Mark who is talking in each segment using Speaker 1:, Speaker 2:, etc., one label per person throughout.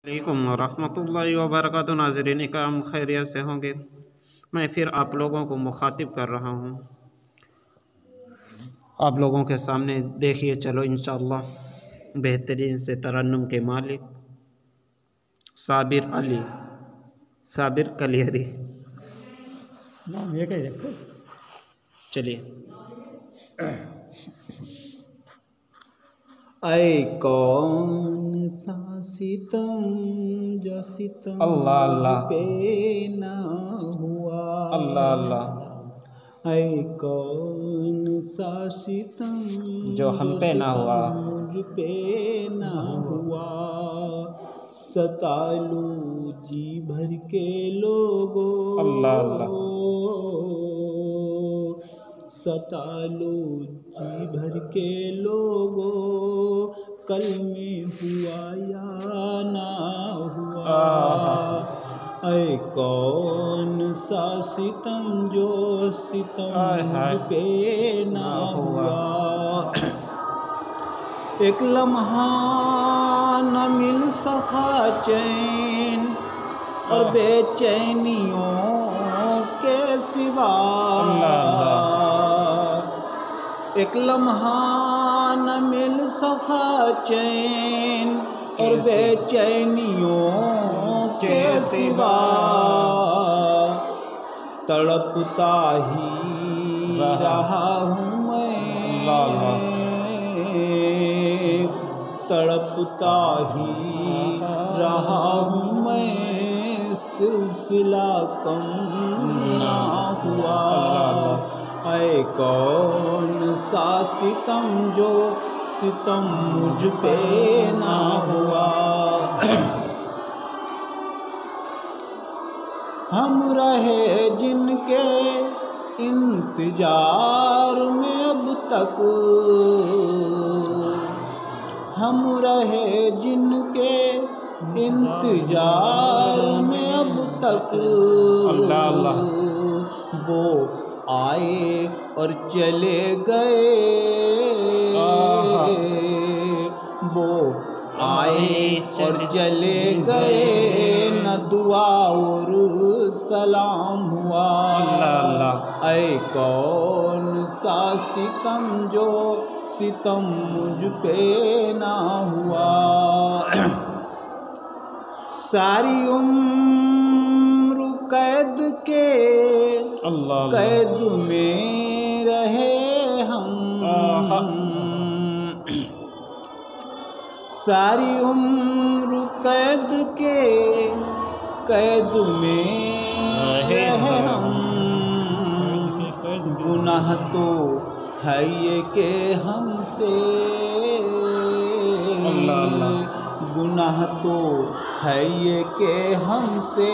Speaker 1: वालेकुम रहमतुल्लाहि व बरकातुहू। नाज़रीन इकराम खैरियत से होंगे। मैं फिर आप लोगों को मुखातिब कर रहा हूँ। आप लोगों के सामने देखिए, चलो इंशाअल्लाह बेहतरीन से तरन्नुम के मालिक साबिर अली, साबिर कलियरी
Speaker 2: नाम ये कहीं रखो।
Speaker 1: चलिए।
Speaker 3: ऐ कौन सा सितम जो सितम
Speaker 1: अल्लाह अल्लाह
Speaker 3: पे न हुआ,
Speaker 1: अल्लाह अल्लाह।
Speaker 3: ऐ कौन सा सितम
Speaker 1: जो हम पे ना हुआ,
Speaker 3: मुझ पे न हुआ। सता लो जी भर के लोगों,
Speaker 1: अल्लाह अल्लाह।
Speaker 3: सता लो जी भर के लोगों, कल में हुआ या ना हुआ। ऐ कौन सा सितम जो सितम मुझ पे ना हुआ। एक लम्हा न मिल सका चैन और बेचैनियों के सिवा। एक लम्हा न मिल सका चैन और बेचैनियों के सिवा। तड़पता ही रहा हूँ मैं, तड़पता ही रहा हूँ मैं, सिलसिला कम ना हुआ। ऐ कौन सा सितम जो सितम मुझ पे ना हुआ। हम रहे जिनके इंतजार में अब तक, हम रहे जिनके इंतजार में अब तक।
Speaker 1: अल्लाह अल्लाह।
Speaker 3: वो आए और चले गए, वो आए और चले गए, न दुआ और सलाम हुआ।
Speaker 1: अल्लाह अल्लाह।
Speaker 3: ऐ कौन सा सितम जो सितम मुझ पे ना हुआ। सारी उम्र कैद के
Speaker 1: अल्लाह
Speaker 3: कैद में रहे हम, सारी उम्र कैद के कैद में रहे हम। गुनाह तो है ये के हमसे, गुनाह तो है ये के हमसे,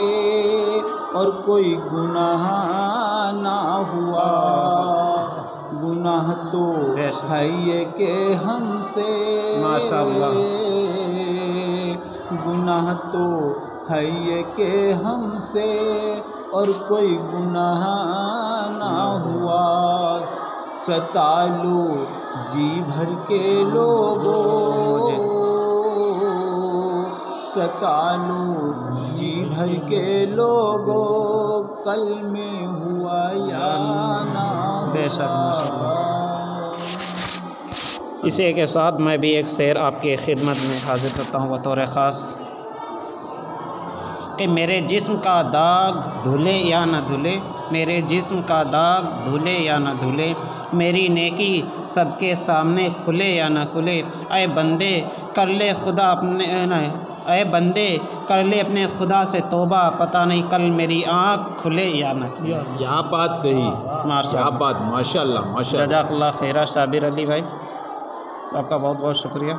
Speaker 3: और कोई गुनाह ना हुआ। गुनाह तो है ये के हमसे,
Speaker 1: माशाअल्लाह।
Speaker 3: गुनाह तो है ये के हमसे, और कोई गुनाह ना हुआ। सता लो जी भर के लोगों, सता लो जी भर के लोगों, कल में हुआ या ना हुआ।
Speaker 1: इसी के साथ मैं भी एक शेर आपकी खिदमत में हाजिर करता हूँ बतौर ख़ास कि मेरे जिस्म का दाग धुले या न धुले, मेरे जिस्म का दाग धुले या न धुले, मेरी नेकी सबके सामने खुले या न खुले। ऐ बंदे कर ले खुदा अपने, ऐ बंदे कर ले अपने खुदा से तौबा, पता नहीं कल मेरी आँख खुले या न खुले।
Speaker 3: क्या बात कही, क्या बात, माशाल्लाह माशाल्लाह।
Speaker 1: जज़ाकल्लाह खैरा साबिर अली भाई, आपका बहुत बहुत शुक्रिया।